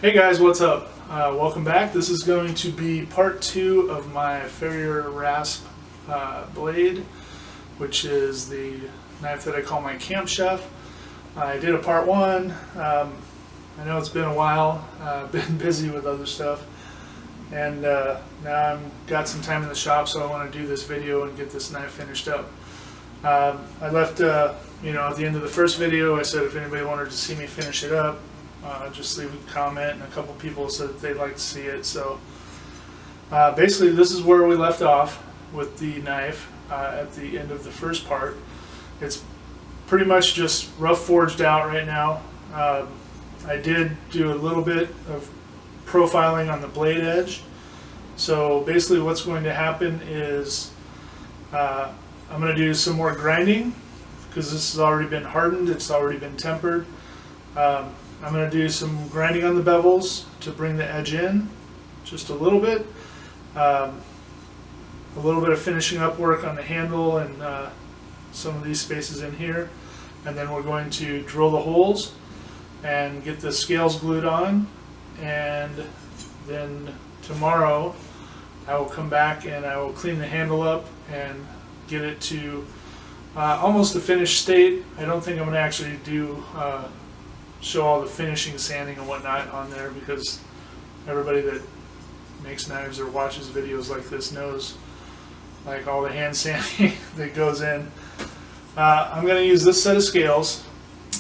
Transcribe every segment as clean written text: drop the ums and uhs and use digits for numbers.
Hey guys, what's up? Welcome back. This is going to be part 2 of my Farrier Rasp blade, which is the knife that I call my camp chef. I did a part 1. I know it's been a while. I've been busy with other stuff, and now I've got some time in the shop, so I want to do this video and get this knife finished up. I left, at the end of the first video, I said if anybody wanted to see me finish it up, just leave a comment, and a couple people said that they'd like to see it. So basically this is where we left off with the knife at the end of the first part. It's pretty much just rough forged out right now. I did do a little bit of profiling on the blade edge. So basically what's going to happen is I'm going to do some more grinding because this has already been hardened, it's already been tempered. I'm going to do some grinding on the bevels to bring the edge in just a little bit. A little bit of finishing up work on the handle and some of these spaces in here. And then we're going to drill the holes and get the scales glued on. And then tomorrow I will come back and I will clean the handle up and get it to almost a finished state. I don't think I'm going to actually do show all the finishing sanding and whatnot on there, because everybody that makes knives or watches videos like this knows like all the hand sanding that goes in. I'm going to use this set of scales,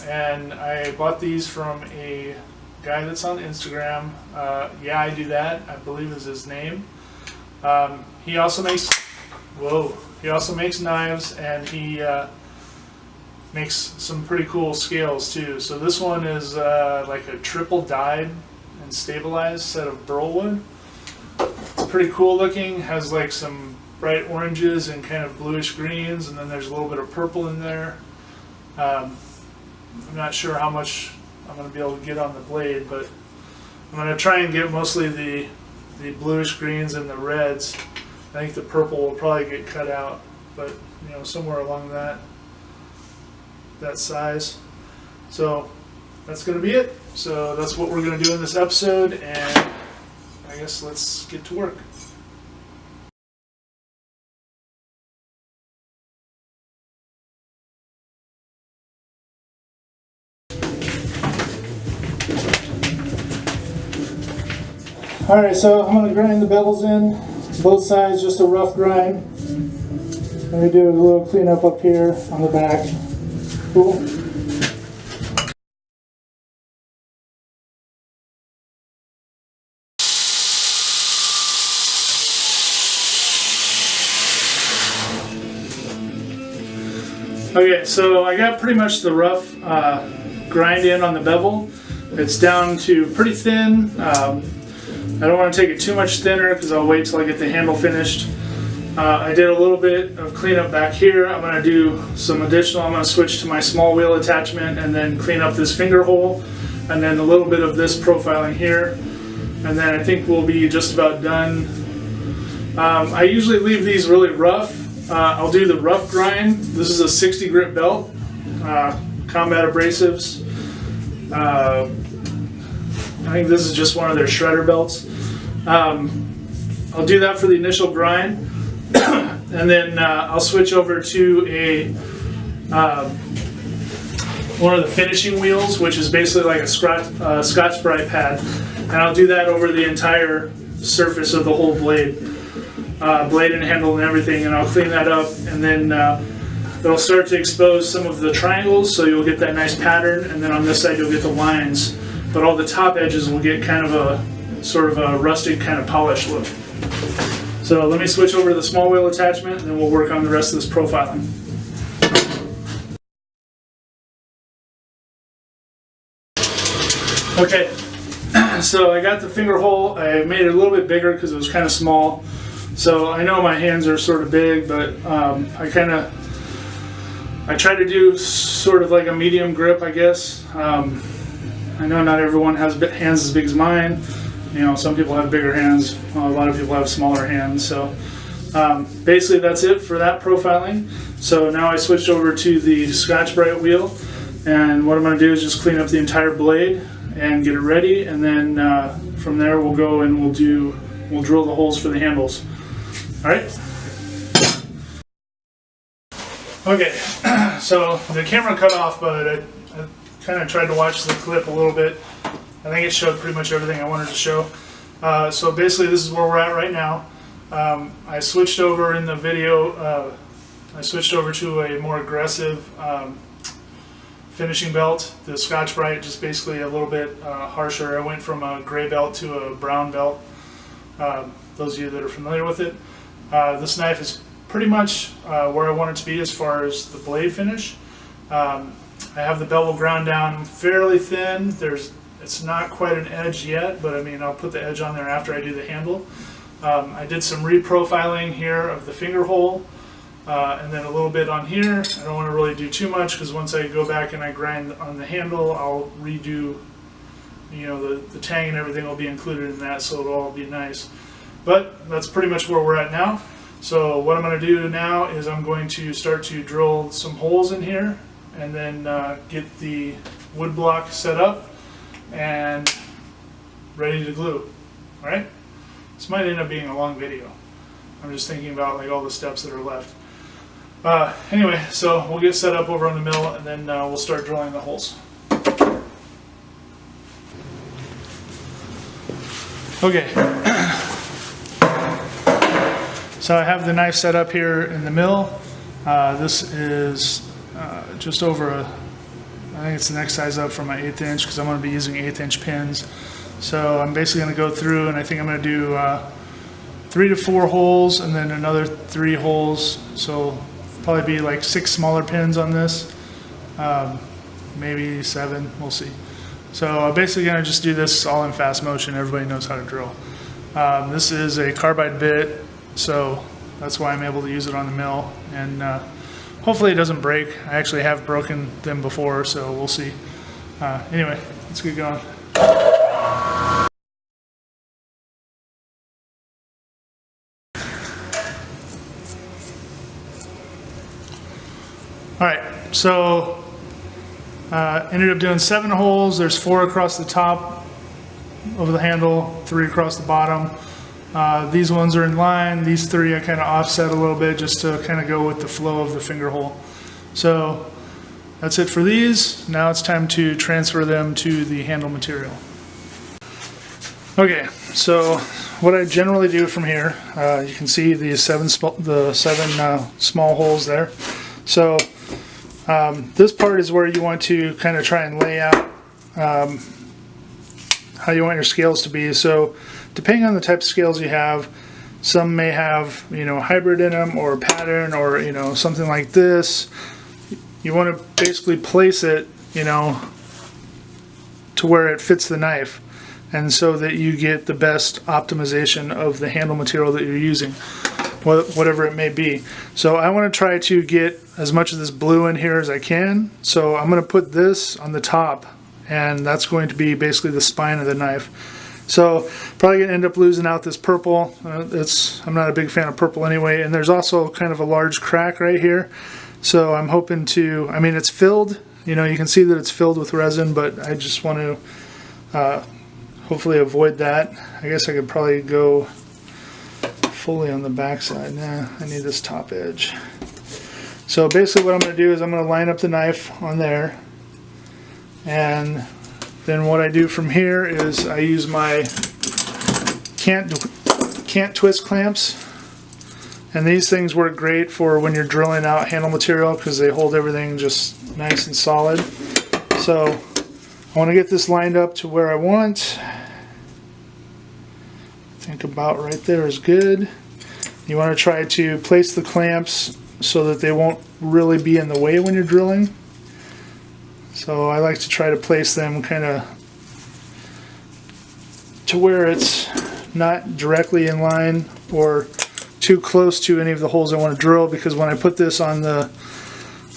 and I bought these from a guy that's on Instagram. Yeah, I do that, I believe is his name. He also makes knives, and he makes some pretty cool scales too. So this one is like a triple dyed and stabilized set of burlwood. It's pretty cool looking, has like some bright oranges and kind of bluish greens, and then there's a little bit of purple in there. I'm not sure how much I'm going to be able to get on the blade, but I'm going to try and get mostly the bluish greens and the reds. I think the purple will probably get cut out, but somewhere along that size. So that's going to be it. So that's what we're going to do in this episode, and I guess let's get to work. Alright, so I'm going to grind the bevels in, both sides, just a rough grind. Let me do a little cleanup up here on the back. Cool. Okay, so I got pretty much the rough grind in on the bevel. It's down to pretty thin. I don't want to take it too much thinner because I'll wait till I get the handle finished. I did a little bit of cleanup back here. I'm going to do some additional. I'm going to switch to my small wheel attachment and then clean up this finger hole, and then a little bit of this profiling here, and then I think we'll be just about done. I usually leave these really rough. I'll do the rough grind. This is a 60 grit belt, Combat Abrasives. I think this is just one of their shredder belts. I'll do that for the initial grind. And then I'll switch over to a one of the finishing wheels, which is basically like a Scotch-Brite pad, and I'll do that over the entire surface of the whole blade, blade and handle and everything, and I'll clean that up, and then it'll start to expose some of the triangles, so you'll get that nice pattern, and then on this side you'll get the lines, but all the top edges will get kind of a sort of a rustic kind of polished look. So let me switch over to the small wheel attachment, and then we'll work on the rest of this profiling. Okay, so I got the finger hole. I made it a little bit bigger because it was kind of small. So I know my hands are sort of big, but I try to do sort of like a medium grip, I guess. I know not everyone has hands as big as mine. Some people have bigger hands, a lot of people have smaller hands, so basically that's it for that profiling. So now I switched over to the Scotch-Brite wheel, and what I'm going to do is just clean up the entire blade and get it ready, and then from there we'll go and we'll drill the holes for the handles. All right. Okay, so the camera cut off, but I kind of tried to watch the clip a little bit. I think it showed pretty much everything I wanted to show. So basically this is where we're at right now. I switched over in the video, I switched over to a more aggressive finishing belt, the Scotch-Brite, just basically a little bit harsher. I went from a gray belt to a brown belt, those of you that are familiar with it. This knife is pretty much where I want it to be as far as the blade finish. I have the bevel ground down fairly thin. It's not quite an edge yet, but I mean, I'll put the edge on there after I do the handle. I did some reprofiling here of the finger hole, and then a little bit on here. I don't want to really do too much because once I go back and I grind on the handle, I'll redo, you know, the tang and everything will be included in that, so it'll all be nice. But that's pretty much where we're at now. So what I'm going to do now is I'm going to start to drill some holes in here and then get the wood block set up and ready to glue. Alright? This might end up being a long video. I'm just thinking about like all the steps that are left. Anyway, so we'll get set up over on the mill and then we'll start drilling the holes. Okay. So I have the knife set up here in the mill. This is just over I think it's the next size up from my 1/8 inch because I'm going to be using 1/8 inch pins. So I'm basically going to go through and I think I'm going to do 3 to 4 holes and then another 3 holes. So probably be like 6 smaller pins on this, maybe 7, we'll see. So I'm basically going to just do this all in fast motion. Everybody knows how to drill. This is a carbide bit, so that's why I'm able to use it on the mill, and hopefully it doesn't break. I actually have broken them before, so we'll see. Anyway, let's get going. Alright, so ended up doing 7 holes. There's 4 across the top of the handle, 3 across the bottom. These ones are in line. These 3 I kind of offset a little bit just to kind of go with the flow of the finger hole. So that's it for these. Now it's time to transfer them to the handle material. Okay, so what I generally do from here, you can see the 7 small holes there. So this part is where you want to kind of try and lay out how you want your scales to be. So depending on the type of scales you have, some may have, you know, hybrid in them or pattern or, you know, something like this. You want to basically place it, you know, to where it fits the knife, and so that you get the best optimization of the handle material that you're using, whatever it may be. So I want to try to get as much of this blue in here as I can. So I'm going to put this on the top, and that's going to be basically the spine of the knife. So probably going to end up losing out this purple. I'm not a big fan of purple anyway, and there's also kind of a large crack right here. So I'm hoping to, I mean, it's filled, you know, you can see that it's filled with resin, but I just want to hopefully avoid that. I guess I could probably go fully on the back side. Nah, I need this top edge. So basically what I'm going to do is I'm going to line up the knife on there, and then what I do from here is I use my can't twist clamps, and these things work great for when you're drilling out handle material because they hold everything just nice and solid. So I want to get this lined up to where I want. I think about right there is good. You want to try to place the clamps so that they won't really be in the way when you're drilling. So I like to try to place them kind of to where it's not directly in line or too close to any of the holes I want to drill, because when I put this on the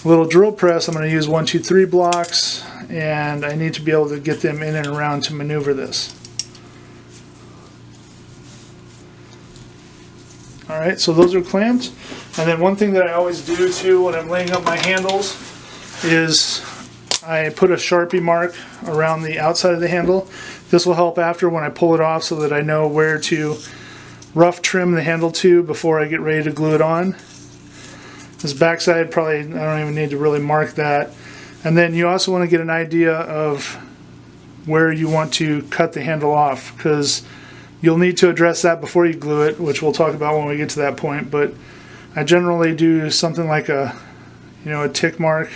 little drill press, I'm going to use 1, 2, 3 blocks, and I need to be able to get them in and around to maneuver this. Alright, so those are clamped. And then one thing that I always do too when I'm laying up my handles is I put a Sharpie mark around the outside of the handle. This will help after when I pull it off so that I know where to rough trim the handle to before I get ready to glue it on. This backside, probably, I don't even need to really mark that. And then you also want to get an idea of where you want to cut the handle off, because you'll need to address that before you glue it, which we'll talk about when we get to that point. But I generally do something like a tick mark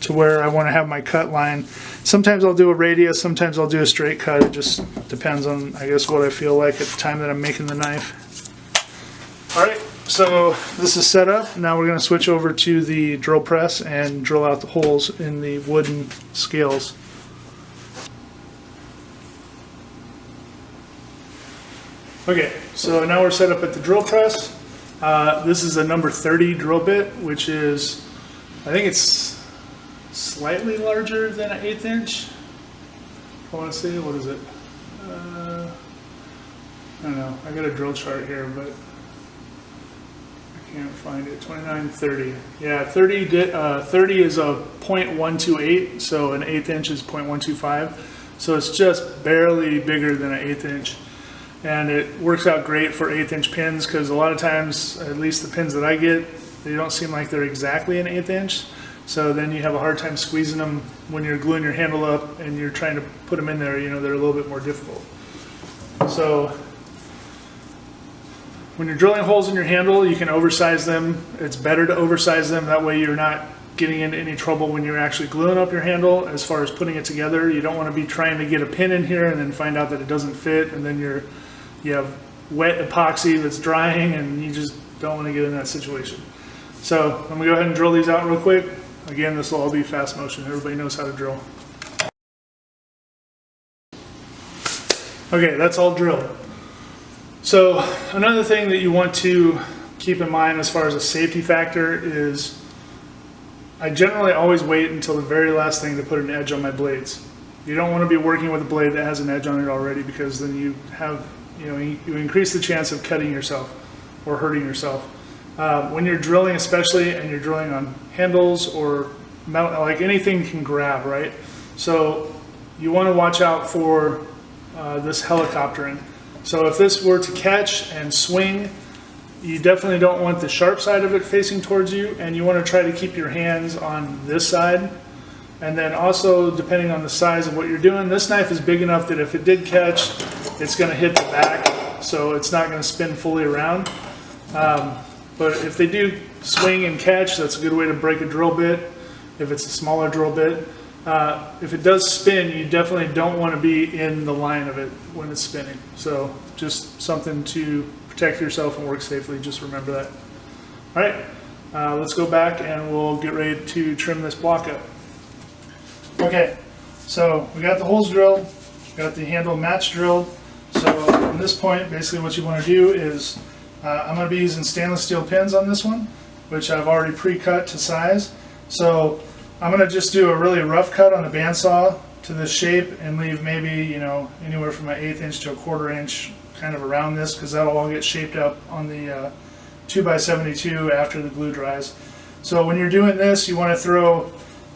to where I want to have my cut line. Sometimes I'll do a radius, sometimes I'll do a straight cut. It just depends on, I guess, what I feel like at the time that I'm making the knife. Alright, so this is set up. Now we're going to switch over to the drill press and drill out the holes in the wooden scales. Okay, so now we're set up at the drill press. This is a number 30 drill bit, which is, I think it's slightly larger than an 1/8 inch. I want to say, what is it? I don't know. I got a drill chart here, but I can't find it. 2930. Yeah, 30 is a 0.128, so an 1/8 inch is 0.125. So it's just barely bigger than an 1/8 inch. And it works out great for 1/8 inch pins, because a lot of times, at least the pins that I get, they don't seem like they're exactly an 1/8 inch. So then you have a hard time squeezing them when you're gluing your handle up and you're trying to put them in there. They're a little bit more difficult. So when you're drilling holes in your handle, you can oversize them. It's better to oversize them. That way you're not getting into any trouble when you're actually gluing up your handle as far as putting it together. You don't want to be trying to get a pin in here and then find out that it doesn't fit, and then you have wet epoxy that's drying, and you just don't want to get in that situation. So I'm going to go ahead and drill these out real quick. Again, this will all be fast motion. Everybody knows how to drill. Okay, that's all drilled. So another thing that you want to keep in mind as far as a safety factor is I generally always wait until the very last thing to put an edge on my blades. You don't want to be working with a blade that has an edge on it already, because then you have, you increase the chance of cutting yourself or hurting yourself. When you're drilling, especially, and you're drilling on handles or metal, like anything can grab, right? So you want to watch out for this helicoptering. So if this were to catch and swing, you definitely don't want the sharp side of it facing towards you, and you want to try to keep your hands on this side. And then also, depending on the size of what you're doing, this knife is big enough that if it did catch, it's going to hit the back, so it's not going to spin fully around. But if they do swing and catch, that's a good way to break a drill bit, if it's a smaller drill bit. If it does spin, you definitely don't want to be in the line of it when it's spinning. So just something to protect yourself and work safely, just remember that. Alright, let's go back and we'll get ready to trim this block up. Okay, so we got the holes drilled, got the handle match drilled. So from this point, basically what you want to do is, I'm going to be using stainless steel pins on this one, which I've already pre-cut to size. So I'm going to just do a really rough cut on the bandsaw to this shape and leave maybe, anywhere from an 1/8 inch to a 1/4 inch kind of around this, because that'll all get shaped up on the 2x72 after the glue dries. So when you're doing this, you want to throw,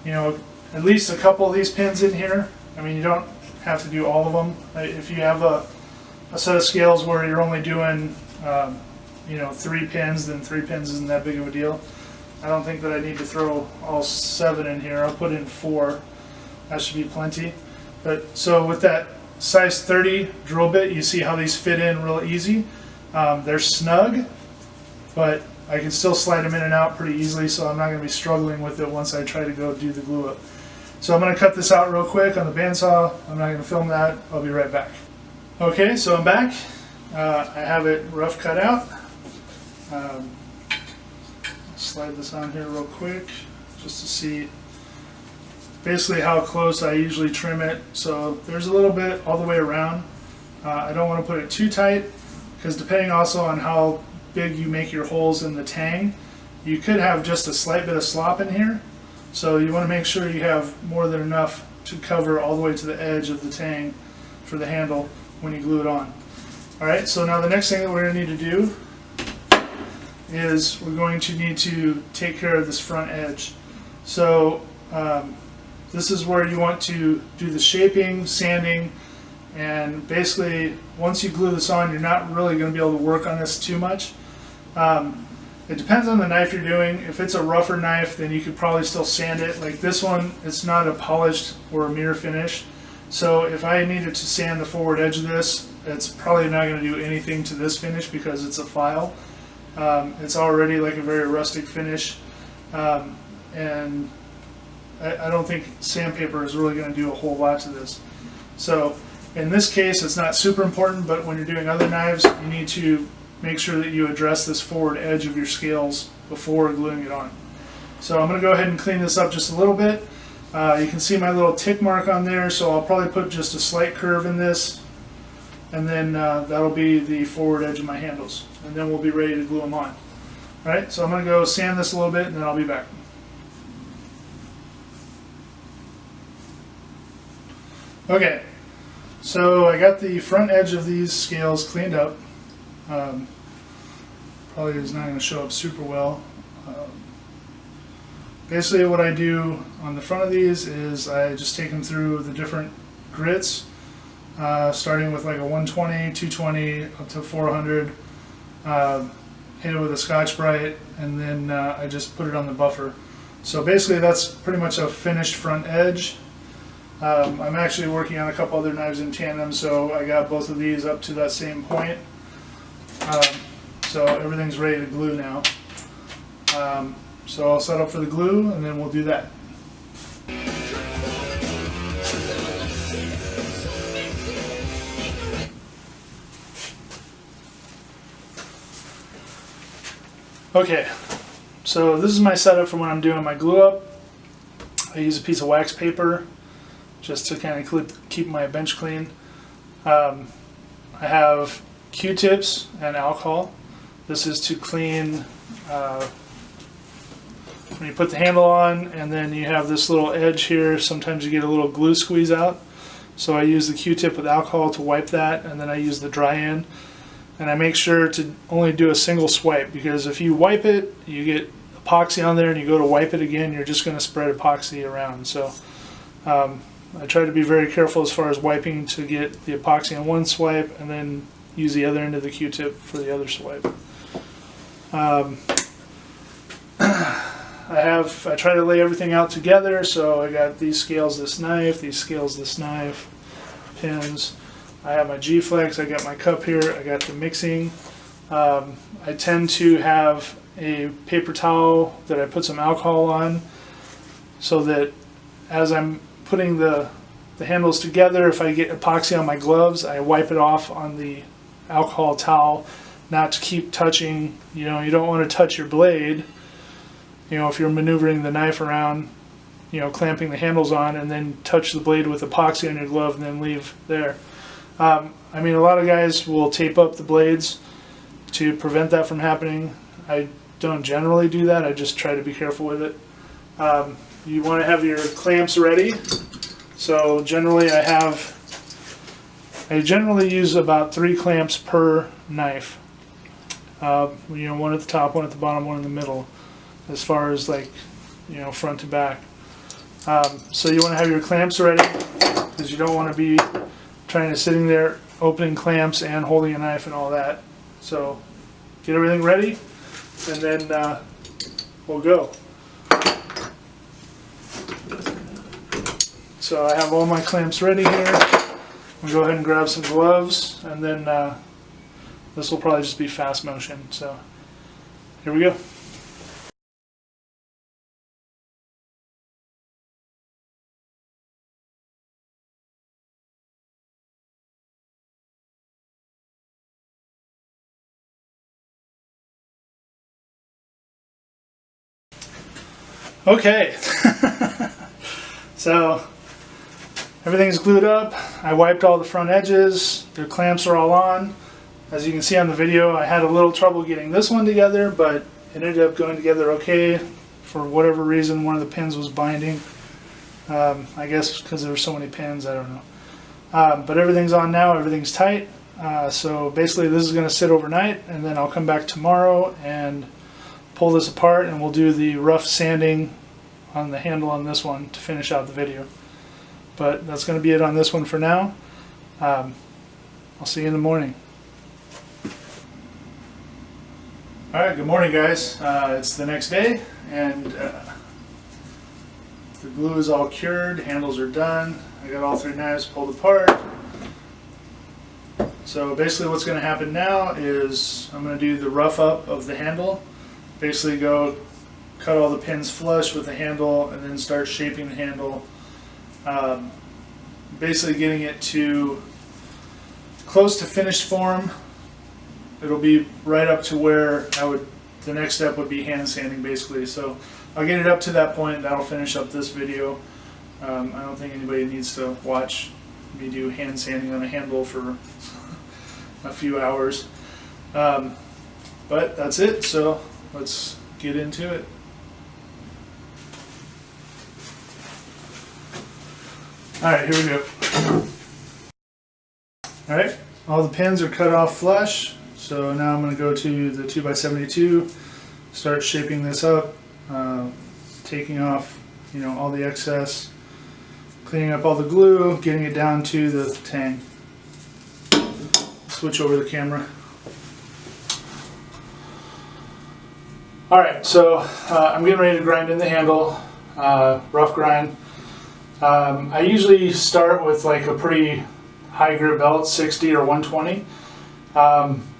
at least a couple of these pins in here. I mean, you don't have to do all of them. If you have a set of scales where you're only doing 3 pins, then 3 pins isn't that big of a deal. I don't think that I need to throw all 7 in here. I'll put in 4. That should be plenty. But so with that size 30 drill bit, you see how these fit in real easy. They're snug, but I can still slide them in and out pretty easily, so I'm not going to be struggling with it once I try to go do the glue up. So I'm going to cut this out real quick on the bandsaw. I'm not going to film that. I'll be right back. Okay, so I'm back. I have it rough cut out. Slide this on here real quick just to see basically how close I usually trim it. So there's a little bit all the way around. I don't want to put it too tight, because depending also on how big you make your holes in the tang, you could have just a slight bit of slop in here. So you want to make sure you have more than enough to cover all the way to the edge of the tang for the handle when you glue it on. Alright, so now the next thing that we're going to need to do is we're going to need to take care of this front edge. So This is where you want to do the shaping, sanding, and basically once you glue this on, you're not really going to be able to work on this too much. It depends on the knife you're doing. If it's a rougher knife, then you could probably still sand it. Like this one, it's not a polished or a mirror finish. So if I needed to sand the forward edge of this, it's probably not going to do anything to this finish because it's a file. It's already like a very rustic finish. And I don't think sandpaper is really going to do a whole lot to this. So in this case, it's not super important, but when you're doing other knives, you need to make sure that you address this forward edge of your scales before gluing it on. So I'm going to go ahead and clean this up just a little bit. You can see my little tick mark on there, so I'll probably put just a slight curve in this, and then that'll be the forward edge of my handles, and then we'll be ready to glue them on. Alright, so I'm going to go sand this a little bit and then I'll be back. Okay, so I got the front edge of these scales cleaned up. Probably is not going to show up super well. Basically what I do on the front of these is I just take them through the different grits, starting with like a 120, 220, up to 400, hit it with a Scotch-Brite, and then I just put it on the buffer. So basically that's pretty much a finished front edge. I'm actually working on a couple other knives in tandem, so I got both of these up to that same point. So everything's ready to glue now. So I'll set up for the glue and then we'll do that. Okay, so this is my setup for when I'm doing my glue up. I use a piece of wax paper just to kind of keep my bench clean. I have Q-tips and alcohol. This is to clean when you put the handle on, and then you have this little edge here. Sometimes you get a little glue squeeze out. So I use the Q-tip with alcohol to wipe that, and then I use the dry end. And I make sure to only do a single swipe, because if you wipe it, you get epoxy on there, and you go to wipe it again, you're just going to spread epoxy around. So I try to be very careful as far as wiping to get the epoxy on one swipe, and then use the other end of the Q-tip for the other swipe. I try to lay everything out together, so I got these scales, this knife, these scales, this knife, pins. I have my G-Flex, I got my cup here, I got the mixing. I tend to have a paper towel that I put some alcohol on, so that as I'm putting the handles together, if I get epoxy on my gloves, I wipe it off on the alcohol towel, not to keep touching. You know, you don't want to touch your blade, you know, if you're maneuvering the knife around, you know, clamping the handles on, and then touch the blade with epoxy on your glove and then leave there. I mean, a lot of guys will tape up the blades to prevent that from happening. I don't generally do that. I just try to be careful with it. You want to have your clamps ready. So generally I generally use about 3 clamps per knife. You know, one at the top, one at the bottom, one in the middle, as far as like, you know, front to back. So you want to have your clamps ready, because you don't want to be trying to sitting there opening clamps and holding a knife and all that. So get everything ready, and then we'll go. So I have all my clamps ready here. We'll go ahead and grab some gloves, and then this will probably just be fast motion. So here we go. Okay, so everything's glued up. I wiped all the front edges. The clamps are all on. As you can see on the video, I had a little trouble getting this one together, but it ended up going together okay. For whatever reason, one of the pins was binding. I guess because there were so many pins, I don't know. But everything's on now, everything's tight. So basically this is going to sit overnight, and then I'll come back tomorrow and pull this apart, and we'll do the rough sanding on the handle on this one to finish out the video. But that's going to be it on this one for now. I'll see you in the morning. Alright, good morning guys. It's the next day, and the glue is all cured, handles are done. I got all 3 knives pulled apart. So basically what's going to happen now is I'm going to do the rough up of the handle. Basically go cut all the pins flush with the handle and then start shaping the handle. Basically getting it to close to finished form. It'll be right up to where the next step would be hand sanding basically. So I'll get it up to that point. That'll finish up this video. I don't think anybody needs to watch me do hand sanding on a handle for a few hours. But that's it, so let's get into it. Alright, here we go. Alright, all the pins are cut off flush, so now I'm going to go to the 2x72, start shaping this up, taking off all the excess, cleaning up all the glue, getting it down to the tang. Switch over the camera. Alright, so I'm getting ready to grind in the handle, rough grind. I usually start with like a pretty high grit belt, 60 or 120.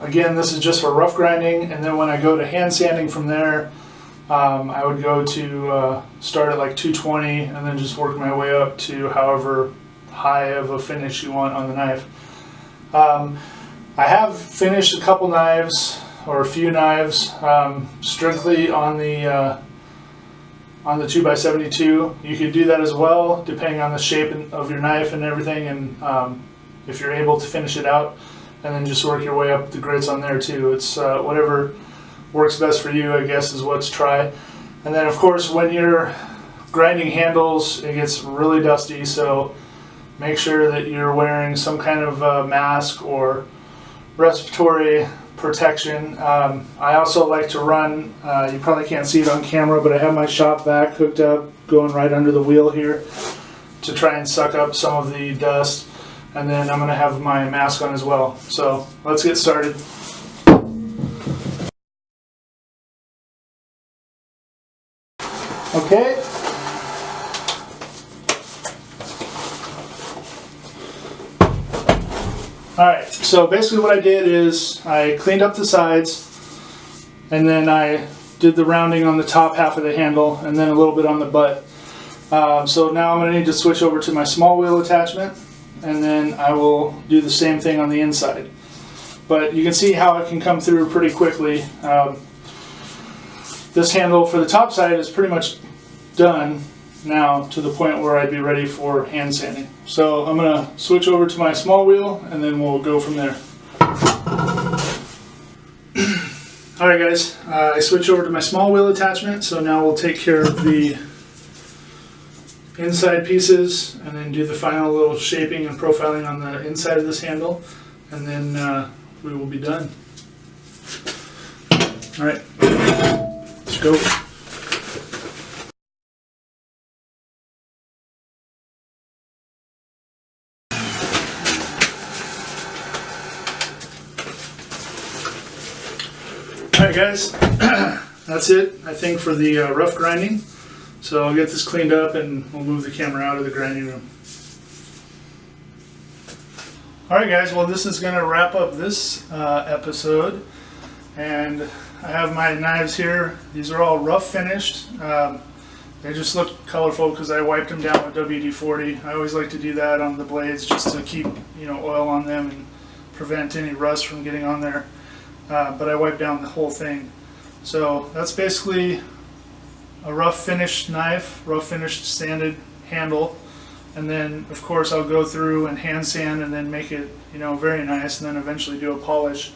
Again, this is just for rough grinding, and then when I go to hand sanding from there, I would go to start at like 220 and then just work my way up to however high of a finish you want on the knife. I have finished a couple knives, or a few knives, strictly on the 2x72. You could do that as well, depending on the shape of your knife and everything, and if you're able to finish it out, and then just work your way up the grits on there too. It's whatever works best for you, I guess, is what to try. And then of course when you're grinding handles, it gets really dusty, so make sure that you're wearing some kind of mask or respiratory protection. I also like to run, you probably can't see it on camera, but I have my shop vac hooked up, going right under the wheel here to try and suck up some of the dust. And then I'm going to have my mask on as well. So let's get started. Okay. Alright, so basically what I did is I cleaned up the sides, and then I did the rounding on the top half of the handle, and then a little bit on the butt. So now I'm going to need to switch over to my small wheel attachment, and then I will do the same thing on the inside. But you can see how it can come through pretty quickly. This handle for the top side is pretty much done now, to the point where I'd be ready for hand sanding. So I'm going to switch over to my small wheel, and then we'll go from there. Alright guys, I switched over to my small wheel attachment, so now we'll take care of the inside pieces and then do the final little shaping and profiling on the inside of this handle, and then we will be done. Alright, let's go. Alright guys, that's it, I think, for the rough grinding. So I'll get this cleaned up and we'll move the camera out of the grinding room. Alright guys, well this is going to wrap up this episode. And I have my knives here. These are all rough finished. They just look colorful because I wiped them down with WD-40. I always like to do that on the blades just to keep oil on them and prevent any rust from getting on there. But I wiped down the whole thing. So that's basically a rough finished knife, rough finished sanded handle, and then of course I'll go through and hand sand and then make it very nice, and then eventually do a polish.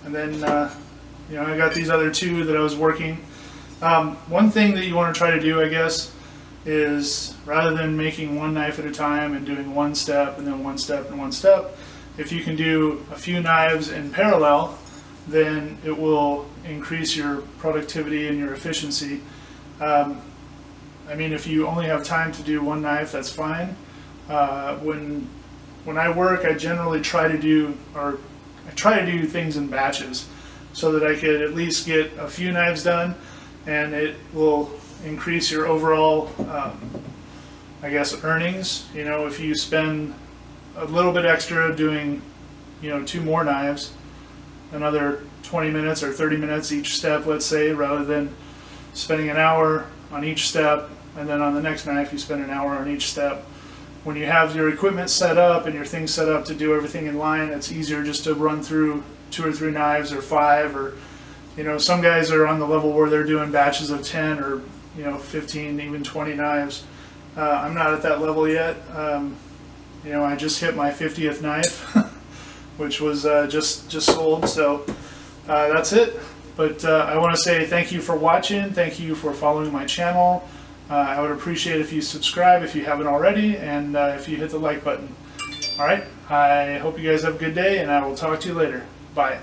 And then I got these other two that I was working. One thing that you want to try to do, I guess, is rather than making one knife at a time and doing one step and then one step and one step, if you can do a few knives in parallel, then it will increase your productivity and your efficiency. I I mean, if you only have time to do one knife, that's fine. When I work, I generally try to do things in batches so that I could at least get a few knives done, and it will increase your overall, I guess, earnings. You know, if you spend a little bit extra doing, you know, 2 more knives, another 20 minutes or 30 minutes each step, let's say, rather than spending an hour on each step, and then on the next knife you spend an hour on each step. When you have your equipment set up and your things set up to do everything in line, it's easier just to run through 2 or 3 knives or 5, or, you know, some guys are on the level where they're doing batches of 10 or, you know, 15, even 20 knives. I'm not at that level yet. You know, I just hit my 50th knife, which was just sold, so that's it. But I want to say thank you for watching, thank you for following my channel. I would appreciate if you subscribe if you haven't already, and if you hit the like button. Alright, I hope you guys have a good day, and I will talk to you later. Bye.